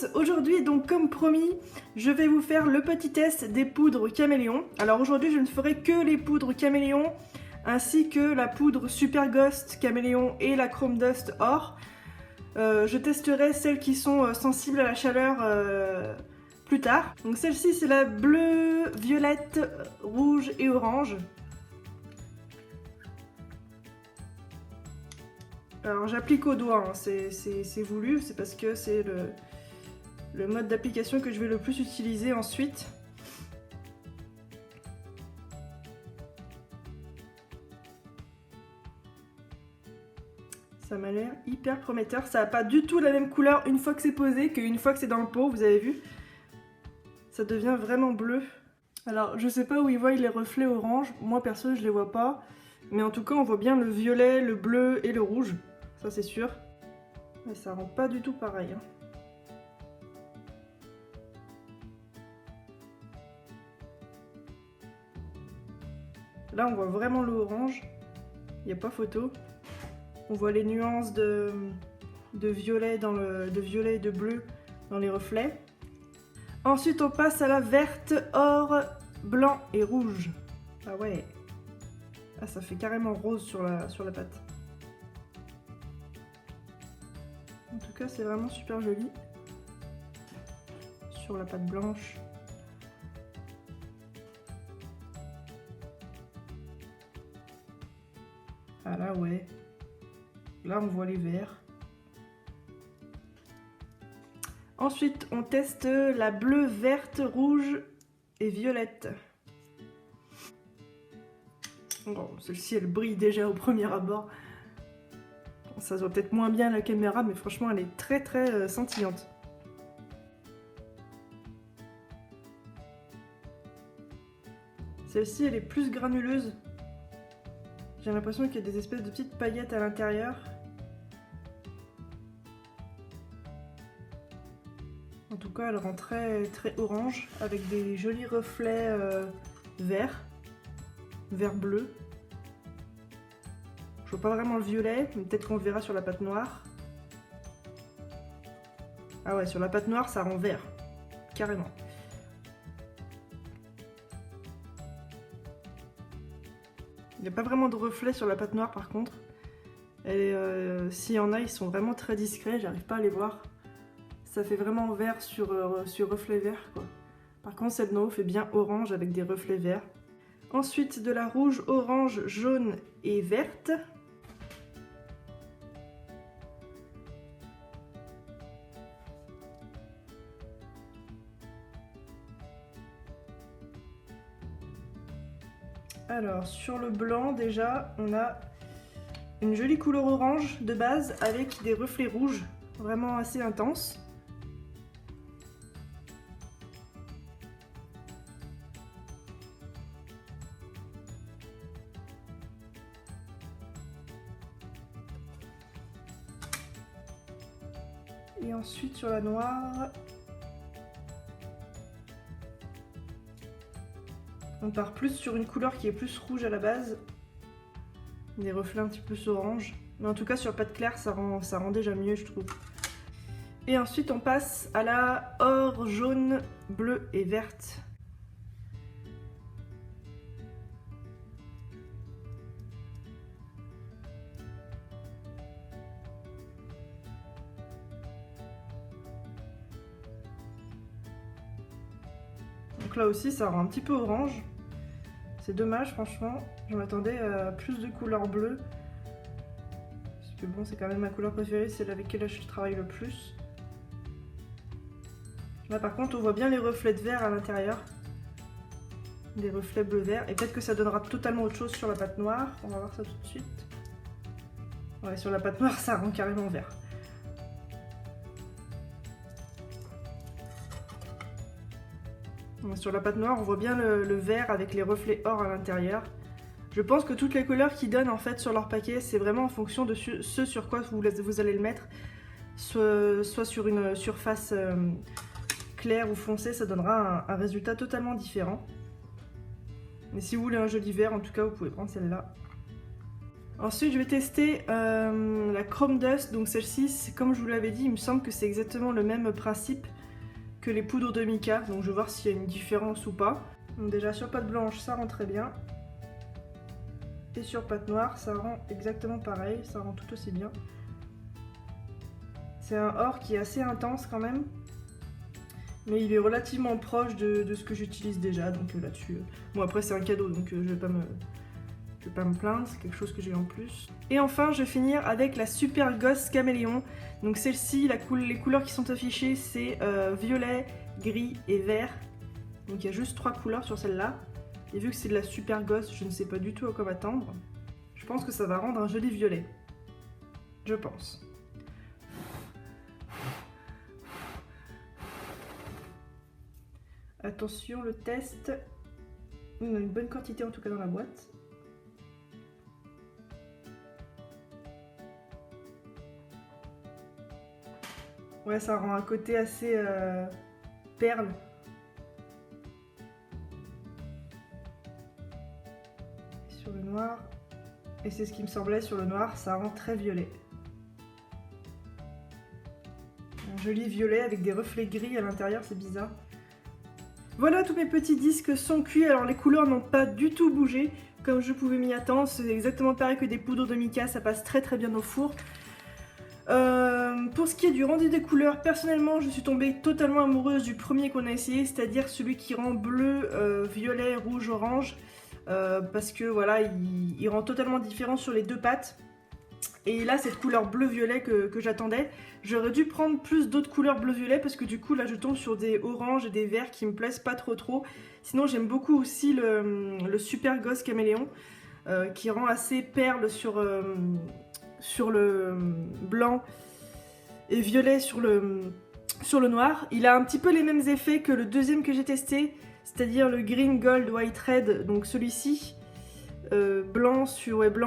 tous, aujourd'hui donc comme promis, je vais vous faire le petit test des poudres caméléon. Alors aujourd'hui je ne ferai que les poudres caméléon ainsi que la poudre Super Ghost caméléon et la Chrome Dust or. Je testerai celles qui sont sensibles à la chaleur plus tard. Donc celle-ci c'est la bleue, violette, rouge et orange. Alors j'applique au doigt, hein. C'est voulu, c'est parce que c'est le mode d'application que je vais le plus utiliser ensuite. Ça m'a l'air hyper prometteur, ça n'a pas du tout la même couleur une fois que c'est posé qu'une fois que c'est dans le pot, vous avez vu. Ça devient vraiment bleu. Alors je sais pas où ils voient les reflets orange, moi perso je les vois pas. Mais en tout cas on voit bien le violet, le bleu et le rouge. Ça c'est sûr. Mais ça rend pas du tout pareil. Hein. Là on voit vraiment le orange. Il n'y a pas photo. On voit les nuances de violet et de bleu dans les reflets. Ensuite on passe à la verte, or, blanc et rouge. Ah ouais. Ah ça fait carrément rose sur la pâte. En tout cas, c'est vraiment super joli sur la pâte blanche. Ah là, ouais. Là, on voit les verts. Ensuite, on teste la bleue, verte, rouge et violette. Bon, celle-ci, elle brille déjà au premier abord. Ça se voit peut-être moins bien à la caméra, mais franchement, elle est très très scintillante. Celle-ci, elle est plus granuleuse. J'ai l'impression qu'il y a des espèces de petites paillettes à l'intérieur. En tout cas, elle rend très très orange, avec des jolis reflets verts, vert-bleu. Je vois pas vraiment le violet, mais peut-être qu'on le verra sur la pâte noire. Ah ouais, sur la pâte noire, ça rend vert, carrément. Il n'y a pas vraiment de reflets sur la pâte noire par contre. Et s'il y en a, ils sont vraiment très discrets, j'arrive pas à les voir. Ça fait vraiment vert sur reflet vert, quoi. Par contre, celle d'en haut fait bien orange avec des reflets verts. Ensuite, de la rouge, orange, jaune et verte. Alors, sur le blanc, déjà, on a une jolie couleur orange de base avec des reflets rouges, vraiment assez intenses. Et ensuite, sur la noire, on part plus sur une couleur qui est plus rouge à la base. Des reflets un petit peu plus orange. Mais en tout cas sur pâte claire ça rend déjà mieux je trouve. Et ensuite on passe à la or, jaune, bleu et verte. Donc là aussi ça rend un petit peu orange. C'est dommage franchement, je m'attendais à plus de couleur bleue. Parce que bon, c'est quand même ma couleur préférée, c'est avec laquelle je travaille le plus. Là par contre on voit bien les reflets de vert à l'intérieur. Des reflets bleu-vert. Et peut-être que ça donnera totalement autre chose sur la pâte noire. On va voir ça tout de suite. Ouais, sur la pâte noire ça rend carrément vert. Sur la pâte noire, on voit bien le vert avec les reflets or à l'intérieur. Je pense que toutes les couleurs qu'ils donnent en fait sur leur paquet, c'est vraiment en fonction de ce sur quoi vous allez le mettre. Soit sur une surface claire ou foncée, ça donnera un résultat totalement différent. Mais si vous voulez un joli vert, en tout cas, vous pouvez prendre celle-là. Ensuite, je vais tester la Chrome Dust. Donc celle-ci, comme je vous l'avais dit, il me semble que c'est exactement le même principe que les poudres de mica. Donc je vais voir s'il y a une différence ou pas. Donc déjà sur pâte blanche, ça rend très bien. Et sur pâte noire, ça rend exactement pareil, ça rend tout aussi bien. C'est un or qui est assez intense quand même. Mais il est relativement proche de ce que j'utilise déjà, donc là-dessus... Bon après c'est un cadeau, donc je vais pas me plaindre, c'est quelque chose que j'ai en plus. Et enfin je vais finir avec la Super Ghost Caméléon. Donc celle-ci, les couleurs qui sont affichées c'est violet, gris et vert. Donc il y a juste 3 couleurs sur celle-là. Et vu que c'est de la Super Ghost, je ne sais pas du tout à quoi m'attendre. Je pense que ça va rendre un joli violet. Je pense. Attention, le test. On a une bonne quantité en tout cas dans la boîte. Ouais, ça rend un côté assez perle. Sur le noir. Et c'est ce qui me semblait sur le noir, ça rend très violet. Un joli violet avec des reflets gris à l'intérieur, c'est bizarre. Voilà, tous mes petits disques sont cuits. Alors les couleurs n'ont pas du tout bougé comme je pouvais m'y attendre. C'est exactement pareil que des poudres de mica, ça passe très très bien au four. Pour ce qui est du rendu des couleurs, personnellement je suis tombée totalement amoureuse du premier qu'on a essayé, c'est-à-dire celui qui rend bleu, violet, rouge, orange. Parce que voilà, il rend totalement différent sur les deux pattes. Et là, cette couleur bleu-violet que j'attendais, j'aurais dû prendre plus d'autres couleurs bleu-violet parce que du coup, là, je tombe sur des oranges et des verts qui me plaisent pas trop. Sinon, j'aime beaucoup aussi le Super Ghost Caméléon qui rend assez perle sur le blanc et violet sur le noir. Il a un petit peu les mêmes effets que le deuxième que j'ai testé, c'est-à-dire le Green Gold White Red, donc celui-ci. Blanc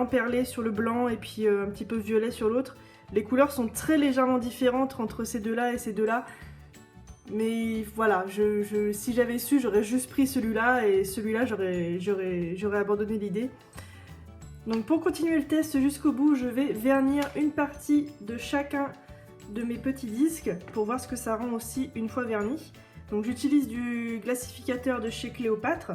perlé sur le blanc et puis un petit peu violet sur l'autre. Les couleurs sont très légèrement différentes entre ces deux-là et ces deux-là. Mais voilà, si j'avais su, j'aurais juste pris celui-là et celui-là, j'aurais abandonné l'idée. Donc pour continuer le test jusqu'au bout, je vais vernir une partie de chacun de mes petits disques pour voir ce que ça rend aussi une fois verni. Donc j'utilise du glacificateur de chez Cléopâtre.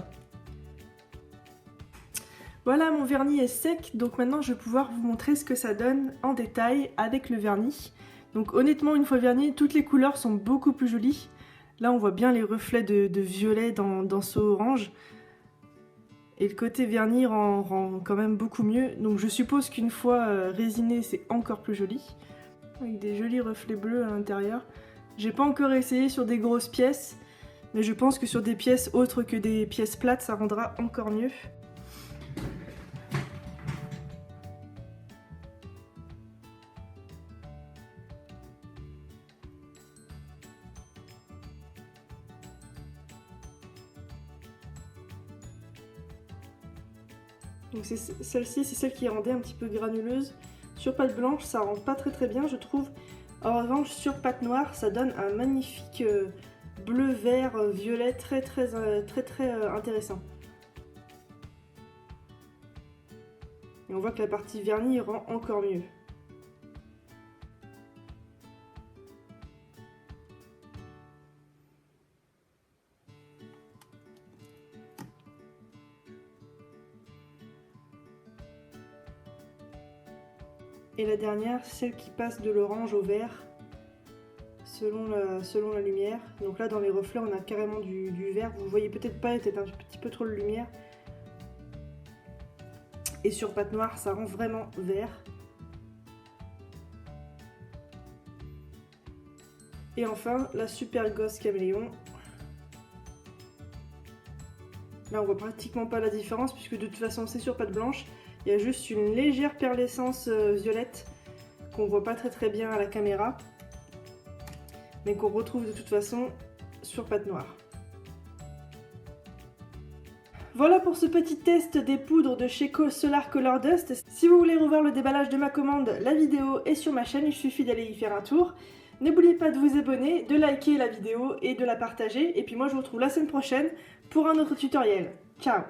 Voilà, mon vernis est sec, donc maintenant je vais pouvoir vous montrer ce que ça donne en détail avec le vernis. Donc honnêtement, une fois verni, toutes les couleurs sont beaucoup plus jolies. Là, on voit bien les reflets de violet dans ce orange. Et le côté vernis rend quand même beaucoup mieux. Donc je suppose qu'une fois résiné, c'est encore plus joli. Avec des jolis reflets bleus à l'intérieur. J'ai pas encore essayé sur des grosses pièces, mais je pense que sur des pièces autres que des pièces plates, ça rendra encore mieux. Donc celle-ci, c'est celle qui est rendue un petit peu granuleuse. Sur pâte blanche, ça rend pas très bien, je trouve. En revanche, sur pâte noire, ça donne un magnifique bleu, vert, violet, très intéressant. Et on voit que la partie vernie rend encore mieux. Et la dernière, celle qui passe de l'orange au vert, selon la lumière. Donc là, dans les reflets, on a carrément du vert. Vous voyez peut-être pas, il y a peut-être un petit peu trop de lumière. Et sur pâte noire, ça rend vraiment vert. Et enfin, la Super Ghost Caméléon. Là, on voit pratiquement pas la différence puisque de toute façon, c'est sur pâte blanche. Il y a juste une légère perlescence violette qu'on voit pas très bien à la caméra, mais qu'on retrouve de toute façon sur pâte noire. Voilà pour ce petit test des poudres de chez Solar Color Dust. Si vous voulez revoir le déballage de ma commande, la vidéo est sur ma chaîne, il suffit d'aller y faire un tour. N'oubliez pas de vous abonner, de liker la vidéo et de la partager. Et puis moi je vous retrouve la semaine prochaine pour un autre tutoriel. Ciao!